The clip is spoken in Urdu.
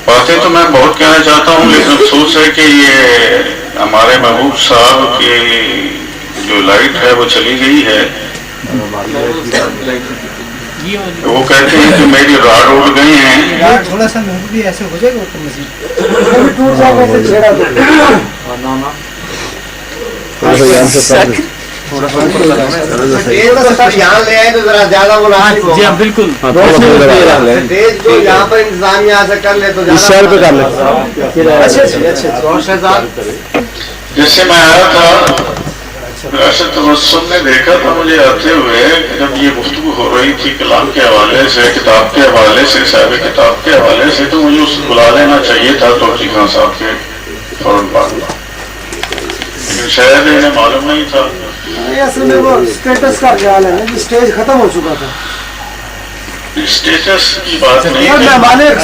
باتیں تو میں بہت کہنا چاہتا ہوں، لیکن افسوس ہے کہ یہ ہمارے محبوب صاحب کی جو لائٹ ہے وہ چلی گئی ہے. وہ کہتے ہیں کہ میری راڈ اڑ گئی ہیں. تھوڑا سا محبوب بھی ایسے ہو جائے گا اوپر مزید یہاں لے آئے تو ذرا زیادہ جی ہاں بالکل یہاں پر انتظامیہ سے کر لے تو جیسے میں آیا تھا ریاست تبسم نے دیکھا تھا مجھے آتے ہوئے، جب یہ گفتگو ہو رہی تھی کلام کے حوالے سے، کتاب کے حوالے سے، صاحب کتاب کے حوالے سے، تو مجھے اس بلا لینا چاہیے تھا توفیق خان صاحب کے فوراً بعد، لیکن شاید انہیں معلوم نہیں تھا. اصل میں وہ اسٹیٹس کا خیال ہے نا کہ اسٹیج ختم ہو چکا تھا. اسٹیٹس کی بات نہیں ہے.